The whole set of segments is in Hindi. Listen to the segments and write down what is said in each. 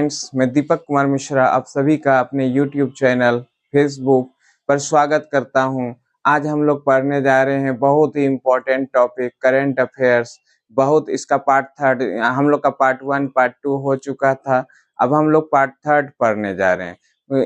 फ्रेंड्स, मैं दीपक कुमार मिश्रा आप सभी का अपने यूट्यूब चैनल, फेसबुक पर स्वागत करता हूं। आज हम लोग पढ़ने जा रहे हैं बहुत ही इम्पोर्टेंट टॉपिक करंट अफेयर्स। बहुत इसका पार्ट थर्ड, हम लोग का पार्ट 1 पार्ट 2 हो चुका था। अब हम लोग पार्ट थर्ड पढ़ने जा रहे हैं।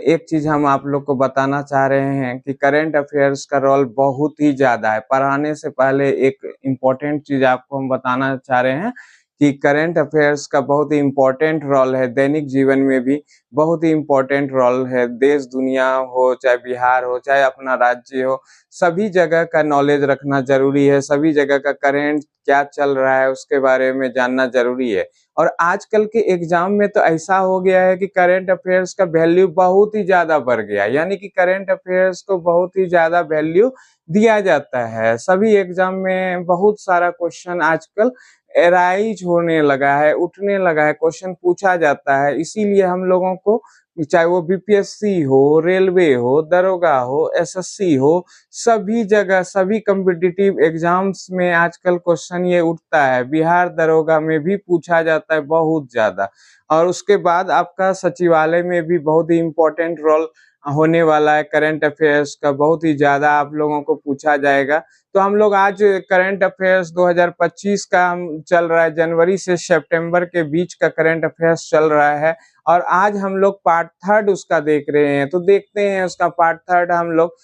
एक चीज़ हम आप लोग को बताना चाह रहे हैं कि करंट अफेयर्स का रोल बहुत ही ज़्यादा है। पढ़ाने से पहले एक इम्पोर्टेंट चीज़ आपको हम बताना चाह रहे हैं कि करंट अफेयर्स का बहुत ही इम्पोर्टेंट रोल है। दैनिक जीवन में भी बहुत ही इम्पोर्टेंट रोल है। देश दुनिया हो, चाहे बिहार हो, चाहे अपना राज्य हो, सभी जगह का नॉलेज रखना ज़रूरी है। सभी जगह का करंट क्या चल रहा है उसके बारे में जानना ज़रूरी है। और आजकल के एग्ज़ाम में तो ऐसा हो गया है कि करंट अफेयर्स का वैल्यू बहुत ही ज़्यादा बढ़ गया है। यानी कि करंट अफेयर्स को बहुत ही ज़्यादा वैल्यू दिया जाता है। सभी एग्ज़ाम में बहुत सारा क्वेश्चन आजकल एराइज होने लगा है, उठने लगा है, क्वेश्चन पूछा जाता है। इसीलिए हम लोगों को, चाहे वो बीपीएससी हो, रेलवे हो, दरोगा हो, एसएससी हो, सभी जगह सभी कॉम्पिटिटिव एग्जाम्स में आजकल क्वेश्चन ये उठता है। बिहार दरोगा में भी पूछा जाता है बहुत ज़्यादा। और उसके बाद आपका सचिवालय में भी बहुत ही इम्पोर्टेंट रोल होने वाला है। करंट अफेयर्स का बहुत ही ज़्यादा आप लोगों को पूछा जाएगा। तो हम लोग आज करंट अफेयर्स 2025 का हम चल रहा है, जनवरी से सितंबर के बीच का करंट अफेयर्स चल रहा है। और आज हम लोग पार्ट थर्ड उसका देख रहे हैं। तो देखते हैं उसका पार्ट थर्ड हम लोग।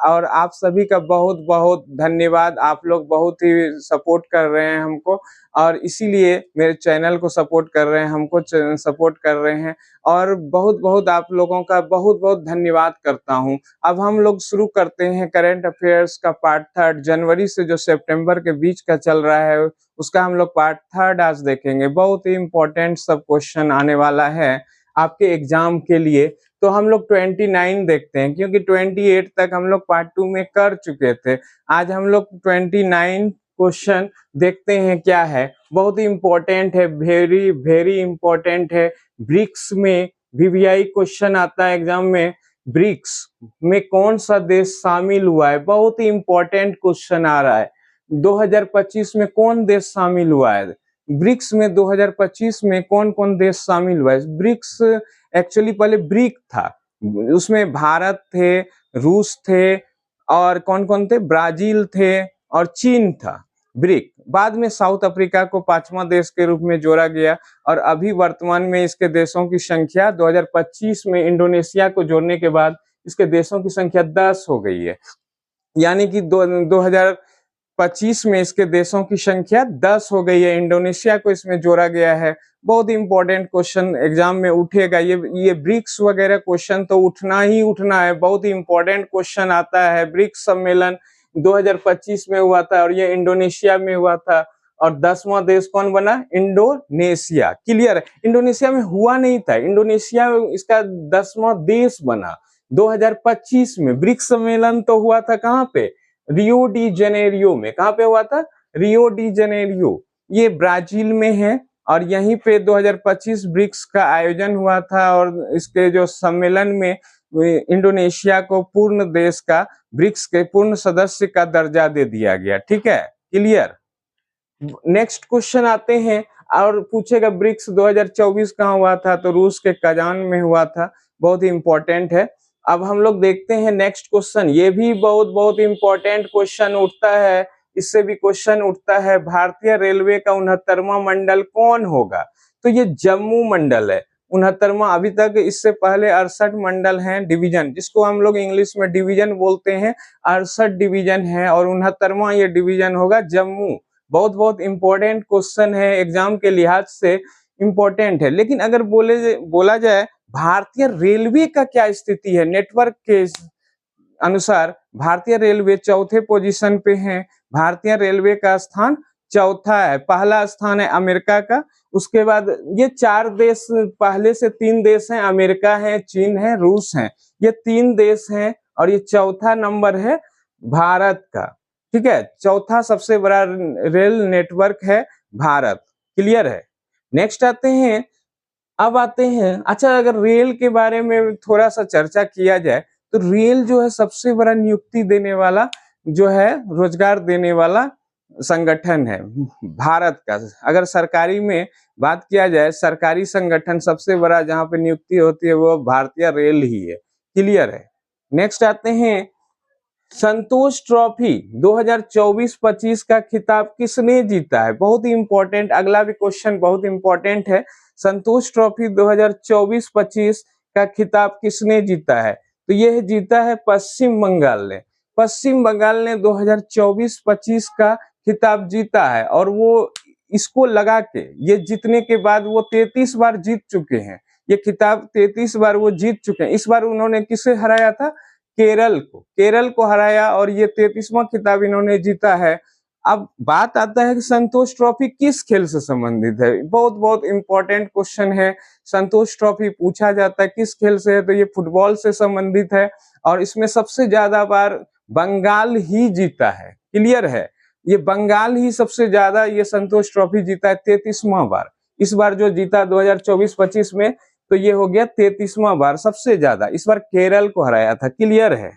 और आप सभी का बहुत बहुत धन्यवाद। आप लोग बहुत ही सपोर्ट कर रहे हैं हमको, और इसीलिए मेरे चैनल को सपोर्ट कर रहे हैं, हमको सपोर्ट कर रहे हैं। और बहुत बहुत आप लोगों का बहुत बहुत धन्यवाद करता हूँ। अब हम लोग शुरू करते हैं करंट अफेयर्स का पार्ट थर्ड। जनवरी से जो सितंबर के बीच का चल रहा है उसका हम लोग पार्ट थर्ड आज देखेंगे। बहुत ही इम्पोर्टेंट सब क्वेश्चन आने वाला है आपके एग्जाम के लिए। तो हम लोग 29 देखते हैं, क्योंकि 28 तक हम लोग पार्ट 2 में कर चुके थे। आज हम लोग 29 क्वेश्चन देखते हैं क्या है। बहुत ही इम्पोर्टेंट है, वेरी वेरी इम्पोर्टेंट है। ब्रिक्स में वीवीआई क्वेश्चन आता है एग्जाम में। ब्रिक्स में कौन सा देश शामिल हुआ है, बहुत ही इम्पोर्टेंट क्वेश्चन आ रहा है। 2025 में कौन देश शामिल हुआ है? ब्रिक्स में 2025 में कौन कौन देश शामिल हुआ है? ब्रिक्स एक्चुअली पहले ब्रिक था, उसमें भारत थे, रूस थे, और कौन कौन थे? ब्राजील थे और चीन था। ब्रिक बाद में साउथ अफ्रीका को पांचवा देश के रूप में जोड़ा गया। और अभी वर्तमान में इसके देशों की संख्या 2025 में इंडोनेशिया को जोड़ने के बाद इसके देशों की संख्या 10 हो गई है। यानी कि 2025 में इसके देशों की संख्या 10 हो गई है। इंडोनेशिया को इसमें जोड़ा गया है। बहुत ही इंपॉर्टेंट क्वेश्चन एग्जाम में उठेगा। ये ब्रिक्स वगैरह क्वेश्चन तो उठना ही उठना है। बहुत ही इंपॉर्टेंट क्वेश्चन आता है। ब्रिक्स सम्मेलन 2025 में हुआ था और ये इंडोनेशिया में हुआ था। और 10वां देश कौन बना? इंडोनेशिया। क्लियर है? इंडोनेशिया में हुआ नहीं था, इंडोनेशिया इसका 10वां देश बना 2025 में। ब्रिक्स सम्मेलन तो हुआ था कहाँ पे? रियो डी जेनेरियो में। कहाँ पे हुआ था? रियो डी जेनेरियो, ये ब्राजील में है। और यहीं पे 2025 ब्रिक्स का आयोजन हुआ था। और इसके जो सम्मेलन में इंडोनेशिया को पूर्ण देश का, ब्रिक्स के पूर्ण सदस्य का दर्जा दे दिया गया। ठीक है, क्लियर? नेक्स्ट क्वेश्चन आते हैं और पूछेगा ब्रिक्स 2024 कहाँ हुआ था? तो रूस के कजान में हुआ था। बहुत ही इंपॉर्टेंट है। अब हम लोग देखते हैं नेक्स्ट क्वेश्चन। ये भी बहुत बहुत इंपॉर्टेंट क्वेश्चन उठता है। इससे भी क्वेश्चन उठता है, भारतीय रेलवे का 69वां मंडल कौन होगा? तो ये जम्मू मंडल है 69वां। अभी तक इससे पहले 68 मंडल हैं, डिवीजन, जिसको हम लोग इंग्लिश में डिवीजन बोलते हैं। 68 डिवीजन है और 69वां ये डिवीजन होगा जम्मू। बहुत बहुत इंपॉर्टेंट क्वेश्चन है, एग्जाम के लिहाज से इंपॉर्टेंट है। लेकिन अगर बोला जाए भारतीय रेलवे का क्या स्थिति है, नेटवर्क के अनुसार भारतीय रेलवे चौथे पोजीशन पे है। भारतीय रेलवे का स्थान चौथा है। पहला स्थान है अमेरिका का। उसके बाद ये 4 देश, पहले से 3 देश हैं, अमेरिका है, चीन है, रूस है। ये 3 देश हैं और ये चौथा नंबर है भारत का। ठीक है, चौथा सबसे बड़ा रेल नेटवर्क है भारत। क्लियर है? नेक्स्ट आते हैं। अब आते हैं, अच्छा, अगर रेल के बारे में थोड़ा सा चर्चा किया जाए तो रेल जो है सबसे बड़ा नियुक्ति देने वाला, जो है रोजगार देने वाला संगठन है भारत का। अगर सरकारी में बात किया जाए, सरकारी संगठन सबसे बड़ा जहाँ पे नियुक्ति होती है वो भारतीय रेल ही है। क्लियर है। नेक्स्ट आते हैं, संतोष ट्रॉफी 2024-25 का खिताब किसने जीता है? बहुत ही इंपॉर्टेंट, अगला भी क्वेश्चन बहुत इंपॉर्टेंट है। संतोष ट्रॉफी 2024-25 का खिताब किसने जीता है? तो यह जीता है पश्चिम बंगाल ने। पश्चिम बंगाल ने 2024-25 का खिताब जीता है और वो इसको लगा के, ये जीतने के बाद वो 33 बार जीत चुके हैं। ये खिताब 33 बार वो जीत चुके हैं। इस बार उन्होंने किसे हराया था? केरल को हराया और ये 33वां खिताब इन्होंने जीता है। अब बात आता है कि संतोष ट्रॉफी किस खेल से संबंधित है? बहुत बहुत इंपॉर्टेंट क्वेश्चन है। संतोष ट्रॉफी पूछा जाता है किस खेल से है? तो ये फुटबॉल से संबंधित है और इसमें सबसे ज्यादा बार बंगाल ही जीता है। क्लियर है, ये बंगाल ही सबसे ज्यादा ये संतोष ट्रॉफी जीता है, 33वां बार। इस बार जो जीता 2024-25 में, तो ये हो गया 33वां बार सबसे ज्यादा। इस बार केरल को हराया था। क्लियर है।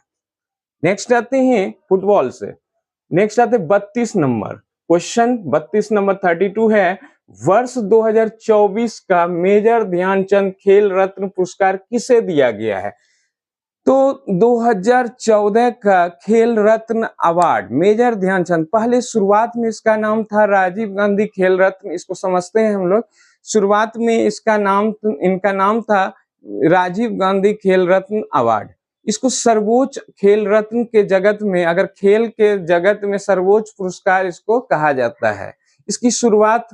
नेक्स्ट आते हैं फुटबॉल से। नेक्स्ट आते 32 नंबर क्वेश्चन, 32 नंबर 32 है, वर्ष 2024 का मेजर ध्यानचंद खेल रत्न पुरस्कार किसे दिया गया है? तो 2014 का खेल रत्न अवार्ड मेजर ध्यानचंद, पहले शुरुआत में इसका नाम था राजीव गांधी खेल रत्न, इसको समझते हैं हम लोग। शुरुआत में इनका नाम था राजीव गांधी खेल रत्न अवार्ड। इसको सर्वोच्च खेल रत्न के जगत में, अगर खेल के जगत में सर्वोच्च पुरस्कार इसको कहा जाता है। इसकी शुरुआत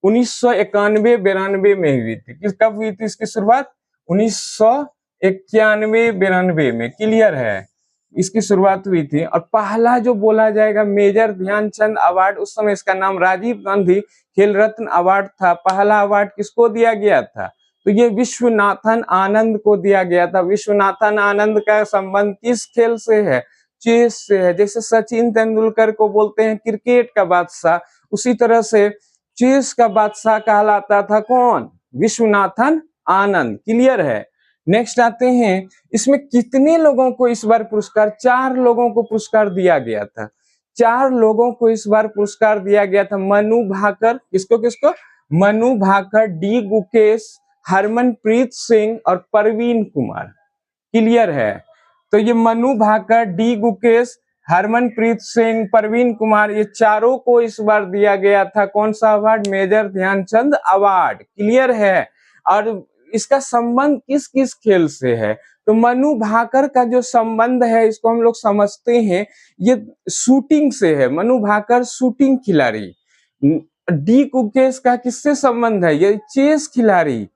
1991-92 में हुई थी। कब हुई थी इसकी शुरुआत? 1991-92 में। क्लियर है, इसकी शुरुआत हुई थी। और पहला जो बोला जाएगा मेजर ध्यानचंद अवार्ड, उस समय इसका नाम राजीव गांधी खेल रत्न अवार्ड था। पहला अवार्ड किसको दिया गया था? तो ये विश्वनाथन आनंद को दिया गया था। विश्वनाथन आनंद का संबंध किस खेल से है? चेस से है। जैसे सचिन तेंदुलकर को बोलते हैं क्रिकेट का बादशाह, उसी तरह से चेस का बादशाह कहलाता था कौन? विश्वनाथन आनंद। क्लियर है। नेक्स्ट आते हैं, इसमें कितने लोगों को इस बार पुरस्कार? 4 लोगों को पुरस्कार दिया गया था। 4 लोगों को इस बार पुरस्कार दिया गया था। मनु भाकर, किसको किसको? मनु भाकर, डी गुकेश, हरमनप्रीत सिंह और परवीन कुमार। क्लियर है। तो ये मनु भाकर, डी गुकेश, हरमनप्रीत सिंह, परवीन कुमार, ये चारों को इस बार दिया गया था कौन सा award? Major Dhyan Chand award. Clear है। और इसका संबंध किस किस खेल से है? तो मनु भाकर का जो संबंध है इसको हम लोग समझते हैं, ये शूटिंग से है। मनु भाकर शूटिंग खिलाड़ी। डी गुकेश का किससे संबंध है? ये चेस खिलाड़ी,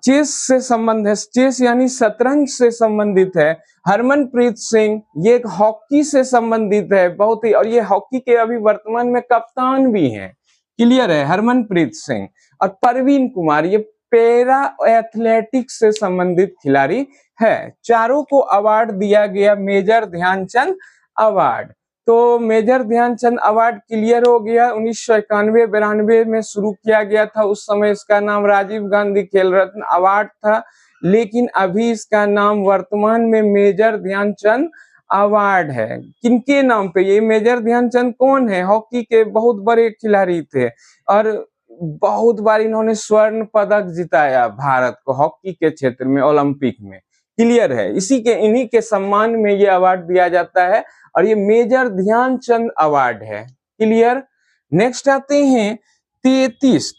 चेस से संबंध है, चेस यानी शतरंज से संबंधित है। हरमनप्रीत सिंह ये एक हॉकी से संबंधित है बहुत ही, और ये हॉकी के अभी वर्तमान में कप्तान भी हैं। क्लियर है, हरमनप्रीत सिंह। और परवीन कुमार ये पैरा एथलेटिक्स से संबंधित खिलाड़ी है। चारों को अवार्ड दिया गया मेजर ध्यानचंद अवार्ड। तो मेजर ध्यानचंद अवार्ड क्लियर हो गया। 1991-92 में शुरू किया गया था। उस समय इसका नाम राजीव गांधी खेल रत्न अवार्ड था, लेकिन अभी इसका नाम वर्तमान में मेजर ध्यानचंद अवार्ड है। किनके नाम पे? ये मेजर ध्यानचंद कौन है? हॉकी के बहुत बड़े खिलाड़ी थे और बहुत बार इन्होंने स्वर्ण पदक जिताया भारत को हॉकी के क्षेत्र में, ओलंपिक में। क्लियर है। इन्हीं के सम्मान में ये अवार्ड दिया जाता है और ये मेजर ध्यानचंद अवार्ड है। क्लियर। नेक्स्ट आते हैं 33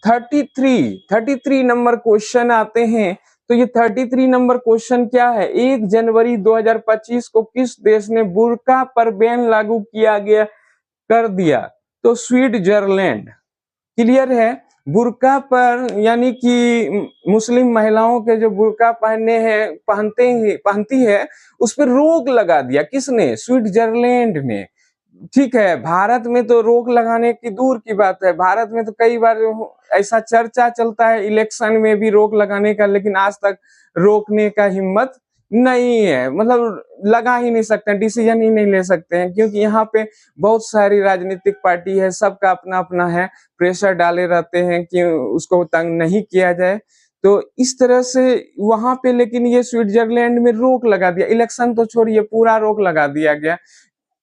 नंबर क्वेश्चन आते हैं। तो ये 33 नंबर क्वेश्चन क्या है? 1 जनवरी 2025 को किस देश ने बुर्का पर बैन लागू कर दिया? तो स्विट्जरलैंड। क्लियर है। बुर्का पर यानी कि मुस्लिम महिलाओं के जो बुर्का पहनती है उस पर रोक लगा दिया। किसने? स्विट्जरलैंड ने। ठीक है। भारत में तो रोक लगाने की दूर की बात है, भारत में तो कई बार ऐसा चर्चा चलता है इलेक्शन में भी रोक लगाने का, लेकिन आज तक रोकने का हिम्मत नहीं है। मतलब लगा ही नहीं सकते, डिसीजन ही नहीं ले सकते हैं, क्योंकि यहाँ पे बहुत सारी राजनीतिक पार्टी है, सबका अपना अपना है, प्रेशर डाले रहते हैं कि उसको तंग नहीं किया जाए। तो इस तरह से वहां पे, लेकिन ये स्विट्जरलैंड में रोक लगा दिया। इलेक्शन तो छोड़िए, पूरा रोक लगा दिया गया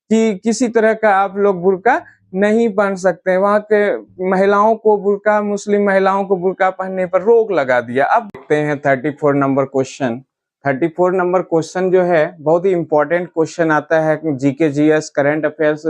कि किसी तरह का आप लोग बुर्का नहीं पहन सकते, वहाँ के महिलाओं को बुर्का, मुस्लिम महिलाओं को बुर्का पहनने पर रोक लगा दिया। अब देखते हैं 34 नंबर क्वेश्चन। 34 नंबर क्वेश्चन जो है बहुत ही इंपॉर्टेंट क्वेश्चन आता है, जीके जीएस करंट अफेयर्स,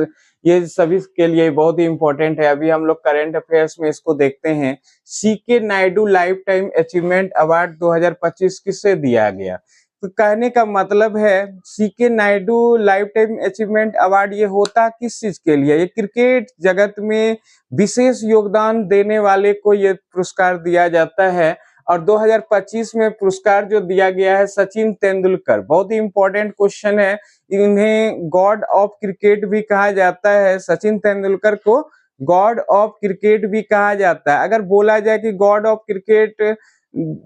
ये सभी के लिए बहुत ही इंपॉर्टेंट है। अभी हम लोग करंट अफेयर्स में इसको देखते हैं। CK Naidu lifetime achievement award 2025 किसे दिया गया? तो कहने का मतलब है CK Naidu lifetime achievement award ये होता किस चीज के लिए? ये क्रिकेट जगत में विशेष योगदान देने वाले को ये पुरस्कार दिया जाता है। और 2025 में पुरस्कार जो दिया गया है सचिन तेंदुलकर, बहुत ही इंपॉर्टेंट क्वेश्चन है। इन्हें गॉड ऑफ क्रिकेट भी कहा जाता है, सचिन तेंदुलकर को गॉड ऑफ क्रिकेट भी कहा जाता है। अगर बोला जाए कि गॉड ऑफ क्रिकेट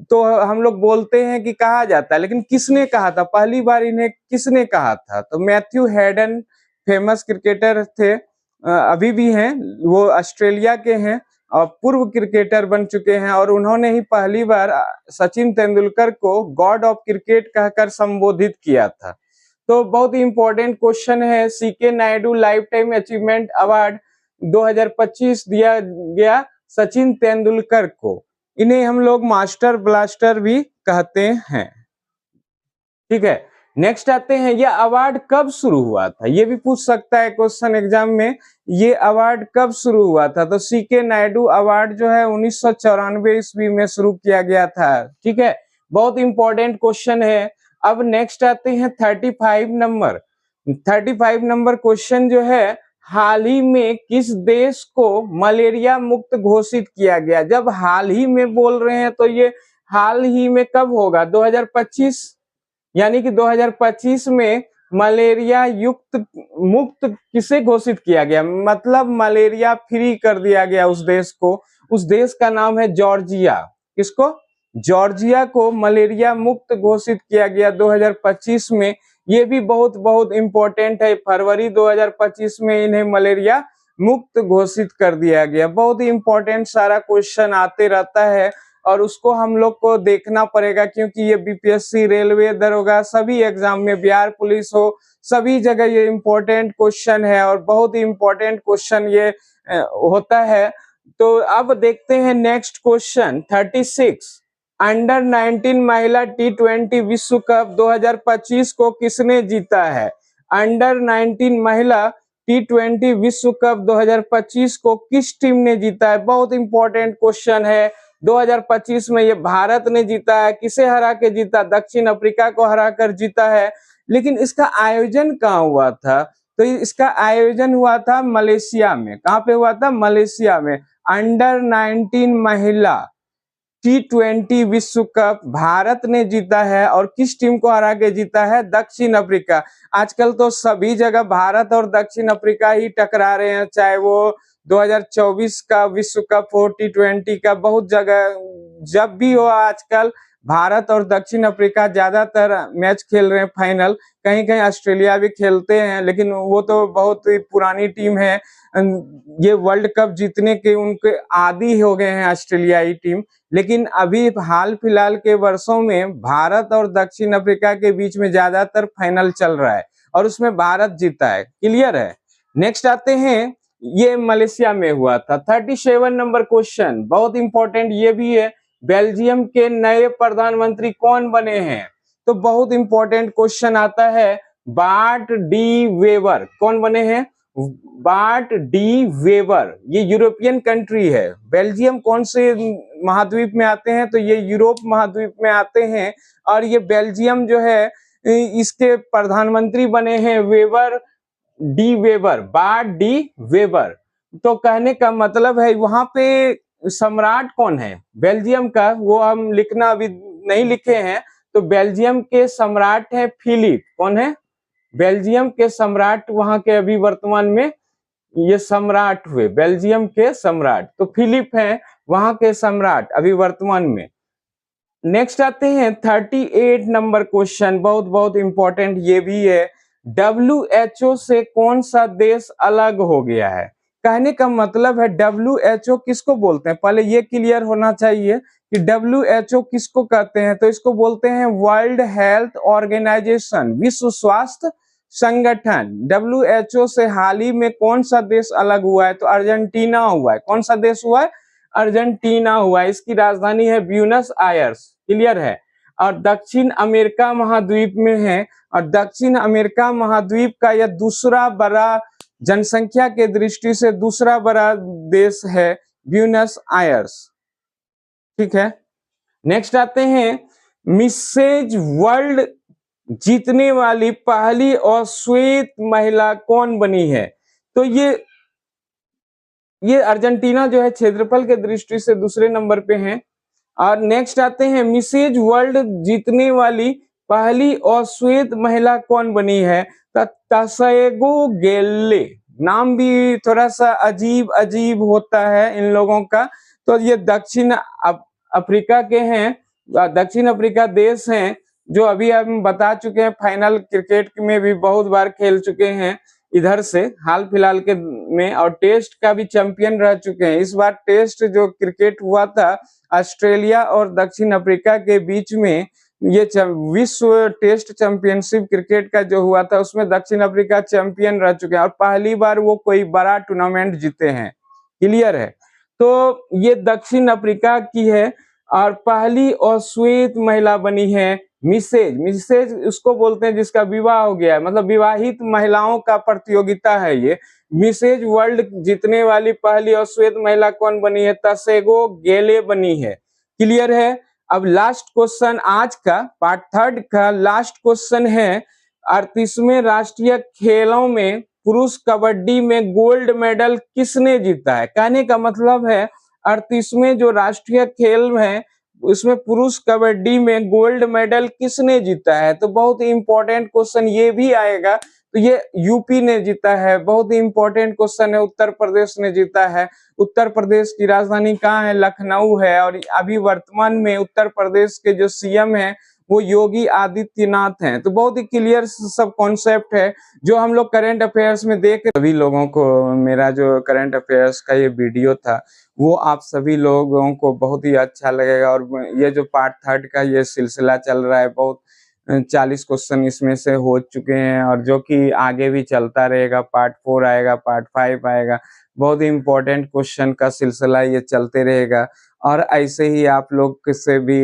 तो हम लोग बोलते हैं कि कहा जाता है, लेकिन किसने कहा था, पहली बार इन्हें किसने कहा था? तो मैथ्यू हेडन फेमस क्रिकेटर थे, अभी भी हैं, वो ऑस्ट्रेलिया के हैं और पूर्व क्रिकेटर बन चुके हैं, और उन्होंने ही पहली बार सचिन तेंदुलकर को गॉड ऑफ क्रिकेट कहकर संबोधित किया था। तो बहुत ही इंपॉर्टेंट क्वेश्चन है। CK Naidu lifetime achievement award 2025 दिया गया सचिन तेंदुलकर को। इन्हें हम लोग मास्टर ब्लास्टर भी कहते हैं। ठीक है, नेक्स्ट आते हैं, यह अवार्ड कब शुरू हुआ था? ये भी पूछ सकता है क्वेश्चन एग्जाम में, ये अवार्ड कब शुरू हुआ था? तो सीके नायडू अवार्ड जो है 1994 ईस्वी में शुरू किया गया था। ठीक है, बहुत इंपॉर्टेंट क्वेश्चन है। अब नेक्स्ट आते हैं 35 नंबर। 35 नंबर क्वेश्चन जो है, हाल ही में किस देश को मलेरिया मुक्त घोषित किया गया? जब हाल ही में बोल रहे हैं तो ये हाल ही में कब होगा? 2025, यानी कि 2025 में मलेरिया मुक्त किसे घोषित किया गया? मतलब मलेरिया फ्री कर दिया गया उस देश को। उस देश का नाम है जॉर्जिया। किसको? जॉर्जिया को मलेरिया मुक्त घोषित किया गया 2025 में। ये भी बहुत बहुत इंपॉर्टेंट है, फरवरी 2025 में इन्हें मलेरिया मुक्त घोषित कर दिया गया। बहुत ही इंपॉर्टेंट सारा क्वेश्चन आते रहता है और उसको हम लोग को देखना पड़ेगा, क्योंकि ये बीपीएससी, रेलवे, दरोगा सभी एग्जाम में, बिहार पुलिस हो, सभी जगह ये इंपॉर्टेंट क्वेश्चन है और बहुत ही इंपॉर्टेंट क्वेश्चन ये होता है। तो अब देखते हैं नेक्स्ट क्वेश्चन 36। अंडर 19 महिला T20 विश्व कप 2025 को किसने जीता है? अंडर 19 महिला T20 विश्व कप 2025 को किस टीम ने जीता है? बहुत इंपॉर्टेंट क्वेश्चन है। 2025 में ये भारत ने जीता है। किसे हरा के जीता? दक्षिण अफ्रीका को हरा कर जीता है। लेकिन इसका आयोजन कहाँ हुआ था? तो इसका आयोजन हुआ था मलेशिया में। कहाँ पे हुआ था? मलेशिया में। अंडर 19 महिला T20 विश्व कप भारत ने जीता है, और किस टीम को हरा के जीता है? दक्षिण अफ्रीका। आजकल तो सभी जगह भारत और दक्षिण अफ्रीका ही टकरा रहे हैं, चाहे वो 2024 का विश्व कप हो, T20 का, बहुत जगह जब भी हो आजकल भारत और दक्षिण अफ्रीका ज्यादातर मैच खेल रहे हैं फाइनल। कहीं कहीं ऑस्ट्रेलिया भी खेलते हैं, लेकिन वो तो बहुत ही पुरानी टीम है। ये वर्ल्ड कप जीतने के उनके आदी हो गए हैं ऑस्ट्रेलियाई टीम। लेकिन अभी हाल फिलहाल के वर्षों में भारत और दक्षिण अफ्रीका के बीच में ज्यादातर फाइनल चल रहा है और उसमें भारत जीता है। क्लियर है? नेक्स्ट आते हैं, ये मलेशिया में हुआ था। 37 नंबर क्वेश्चन बहुत इंपॉर्टेंट ये भी है। बेल्जियम के नए प्रधानमंत्री कौन बने हैं? तो बहुत इंपॉर्टेंट क्वेश्चन आता है। बार्ट डी वेबर कौन बने हैं? BART D weber. ये यूरोपियन कंट्री है। बेल्जियम कौन से महाद्वीप में आते हैं? तो ये यूरोप महाद्वीप में आते हैं। और ये बेल्जियम जो है इसके प्रधानमंत्री बने हैं weber, D weber, BART D weber. तो कहने का मतलब है वहां पे सम्राट कौन है बेल्जियम का, वो हम लिखना अभी नहीं लिखे हैं। तो बेल्जियम के सम्राट है फिलिप। कौन है? बेल्जियम के सम्राट वहां के अभी वर्तमान में ये सम्राट हुए, बेल्जियम के सम्राट तो फिलिप हैं वहां के सम्राट अभी वर्तमान में। नेक्स्ट आते हैं 38 नंबर क्वेश्चन, बहुत बहुत इंपॉर्टेंट ये भी है। WHO से कौन सा देश अलग हो गया है? कहने का मतलब है WHO किसको बोलते हैं? पहले ये क्लियर होना चाहिए कि WHO किसको कहते हैं। तो इसको बोलते हैं वर्ल्ड हेल्थ ऑर्गेनाइजेशन, विश्व स्वास्थ्य संगठन WHO से हाल ही में कौन सा देश अलग हुआ है? तो अर्जेंटीना हुआ है। कौन सा देश हुआ है? अर्जेंटीना हुआ है। इसकी राजधानी है ब्यूनस आयर्स। क्लियर है। और दक्षिण अमेरिका महाद्वीप में है, और दक्षिण अमेरिका महाद्वीप का यह दूसरा बड़ा, जनसंख्या के दृष्टि से दूसरा बड़ा देश है ब्यूनस आयर्स। ठीक है। नेक्स्ट आते हैं, मिसेज वर्ल्ड जीतने वाली पहली और श्वेत महिला कौन बनी है? तो ये अर्जेंटीना जो है क्षेत्रफल के दृष्टि से दूसरे नंबर पे है। और नेक्स्ट आते हैं, मिसेज वर्ल्ड जीतने वाली पहली और श्वेत महिला कौन बनी है? तसेगो गेल्ले। नाम भी थोड़ा सा अजीब अजीब होता है इन लोगों का। तो ये दक्षिण अफ्रीका के हैं, दक्षिण अफ्रीका देश हैं, जो अभी हम बता चुके हैं, फाइनल क्रिकेट में भी बहुत बार खेल चुके हैं इधर से हाल फिलहाल के में, और टेस्ट का भी चैंपियन रह चुके हैं। इस बार टेस्ट जो क्रिकेट हुआ था ऑस्ट्रेलिया और दक्षिण अफ्रीका के बीच में, ये विश्व टेस्ट चैंपियनशिप क्रिकेट का जो हुआ था उसमें दक्षिण अफ्रीका चैंपियन रह चुके हैं, और पहली बार वो कोई बड़ा टूर्नामेंट जीते हैं। क्लियर है। तो ये दक्षिण अफ्रीका की है, और पहली और श्वेत महिला बनी है मिसेज। मिसेज उसको बोलते हैं जिसका विवाह हो गया है, मतलब विवाहित महिलाओं का प्रतियोगिता है ये। मिसेज वर्ल्ड जीतने वाली पहली और श्वेत महिला कौन बनी है? तसेगो गेले बनी है। क्लियर है। अब लास्ट क्वेश्चन आज का पार्ट 3 का लास्ट क्वेश्चन है, 38वें राष्ट्रीय खेलों में पुरुष कबड्डी में गोल्ड मेडल किसने जीता है? कहने का मतलब है 38वें जो राष्ट्रीय खेल है उसमें पुरुष कबड्डी में गोल्ड मेडल किसने जीता है? तो बहुत ही इंपॉर्टेंट क्वेश्चन ये भी आएगा। तो ये यूपी ने जीता है। बहुत ही इंपॉर्टेंट क्वेश्चन है। उत्तर प्रदेश ने जीता है। उत्तर प्रदेश की राजधानी कहाँ है? लखनऊ है। और अभी वर्तमान में उत्तर प्रदेश के जो सीएम है वो योगी आदित्यनाथ हैं। तो बहुत ही क्लियर सब कॉन्सेप्ट है जो हम लोग करंट अफेयर्स में देख। सभी लोगों को मेरा जो करंट अफेयर्स का ये वीडियो था वो आप सभी लोगों को बहुत ही अच्छा लगेगा। और ये जो पार्ट 3 का ये सिलसिला चल रहा है, बहुत 40 क्वेश्चन इसमें से हो चुके हैं, और जो कि आगे भी चलता रहेगा। पार्ट 4 आएगा, पार्ट 5 आएगा। बहुत ही इंपॉर्टेंट क्वेश्चन का सिलसिला ये चलते रहेगा। और ऐसे ही आप लोग से भी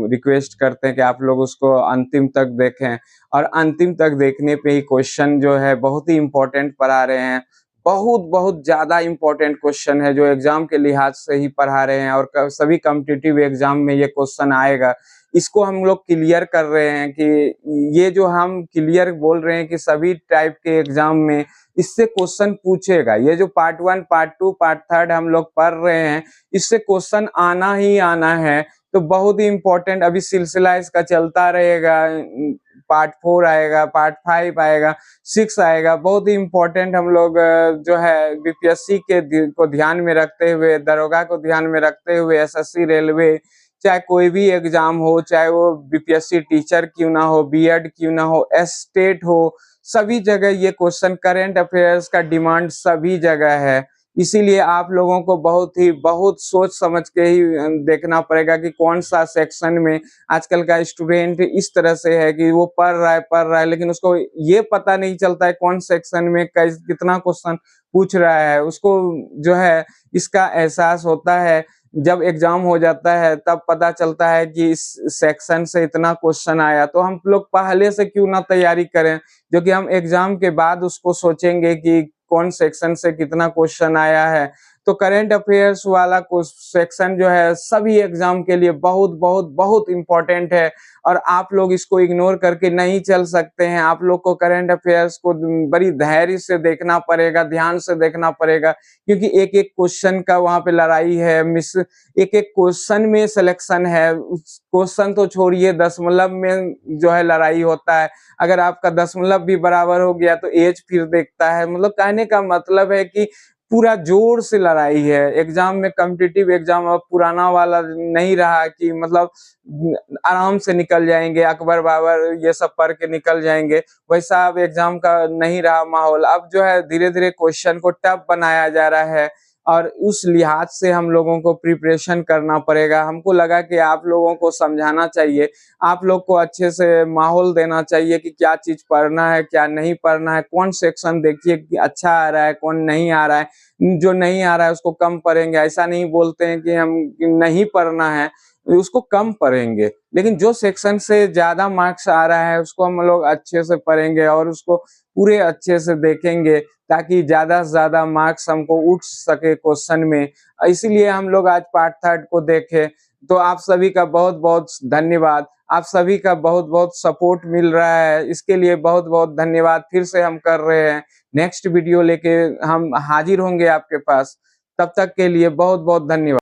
रिक्वेस्ट करते हैं कि आप लोग उसको अंतिम तक देखें, और अंतिम तक देखने पे ही क्वेश्चन जो है बहुत ही इंपॉर्टेंट पढ़ा रहे हैं। बहुत बहुत ज्यादा इंपॉर्टेंट क्वेश्चन है जो एग्जाम के लिहाज से ही पढ़ा रहे हैं, और सभी कॉम्पिटिटिव एग्जाम में ये क्वेश्चन आएगा। इसको हम लोग क्लियर कर रहे हैं कि ये जो हम क्लियर बोल रहे हैं कि सभी टाइप के एग्जाम में इससे क्वेश्चन पूछेगा। ये जो पार्ट 1, पार्ट 2, पार्ट 3 हम लोग पढ़ रहे हैं, इससे क्वेश्चन आना ही आना है। तो बहुत ही इंपॉर्टेंट अभी सिलसिला इसका चलता रहेगा। पार्ट 4 आएगा, पार्ट 5 आएगा, 6 आएगा। बहुत ही इंपॉर्टेंट हम लोग जो है बीपीएससी के को ध्यान में रखते हुए, दरोगा को ध्यान में रखते हुए, एसएससी, रेलवे, चाहे कोई भी एग्जाम हो, चाहे वो बीपीएससी टीचर क्यों ना हो, बीएड क्यों ना हो, एस्टेट हो, सभी जगह ये क्वेश्चन करंट अफेयर्स का डिमांड सभी जगह है। इसीलिए आप लोगों को बहुत सोच समझ के ही देखना पड़ेगा कि कौन सा सेक्शन में। आजकल का स्टूडेंट इस तरह से है कि वो पढ़ रहा है लेकिन उसको ये पता नहीं चलता है कौन सेक्शन में कितना क्वेश्चन पूछ रहा है। उसको जो है इसका एहसास होता है जब एग्जाम हो जाता है, तब पता चलता है कि इस सेक्शन से इतना क्वेश्चन आया। तो हम लोग पहले से क्यों ना तैयारी करें, जो कि हम एग्जाम के बाद उसको सोचेंगे कि कौन सेक्शन से कितना क्वेश्चन आया है। तो करंट अफेयर्स वाला सेक्शन जो है सभी एग्जाम के लिए बहुत बहुत बहुत इंपॉर्टेंट है, और आप लोग इसको इग्नोर करके नहीं चल सकते हैं। आप लोग को करंट अफेयर्स को बड़ी धैर्य से देखना पड़ेगा, ध्यान से देखना पड़ेगा, क्योंकि एक एक क्वेश्चन का वहां पे लड़ाई है। एक एक क्वेश्चन में सिलेक्शन है। क्वेश्चन तो छोड़िए, दशमलव में जो है लड़ाई होता है। अगर आपका दशमलव भी बराबर हो गया तो एज फिर देखता है। मतलब कहने का मतलब है कि पूरा जोर से लड़ाई है एग्जाम में। कॉम्पिटिटिव एग्जाम अब पुराना वाला नहीं रहा कि मतलब आराम से निकल जाएंगे, अकबर बाबर ये सब पढ़ के निकल जाएंगे, वैसा अब एग्जाम का नहीं रहा माहौल। अब जो है धीरे धीरे क्वेश्चन को टफ बनाया जा रहा है, और उस लिहाज से हम लोगों को प्रिपरेशन करना पड़ेगा। हमको लगा कि आप लोगों को समझाना चाहिए, आप लोग को अच्छे से माहौल देना चाहिए कि क्या चीज़ पढ़ना है, क्या नहीं पढ़ना है, कौन सेक्शन देखिए कि अच्छा आ रहा है, कौन नहीं आ रहा है, जो नहीं आ रहा है उसको कम पढ़ेंगे। ऐसा नहीं बोलते हैं कि हम नहीं पढ़ना है, उसको कम पढ़ेंगे, लेकिन जो सेक्शन से ज़्यादा मार्क्स आ रहा है उसको हम लोग अच्छे से पढ़ेंगे और उसको पूरे अच्छे से देखेंगे, ताकि ज़्यादा से ज़्यादा मार्क्स हमको उठ सके क्वेश्चन में। इसीलिए हम लोग आज पार्ट 3 को देखे। तो आप सभी का बहुत-बहुत धन्यवाद। आप सभी का बहुत-बहुत सपोर्ट मिल रहा है, इसके लिए बहुत-बहुत धन्यवाद। फिर से हम कर रहे हैं, नेक्स्ट वीडियो लेके हम हाजिर होंगे आपके पास। तब तक के लिए बहुत-बहुत धन्यवाद।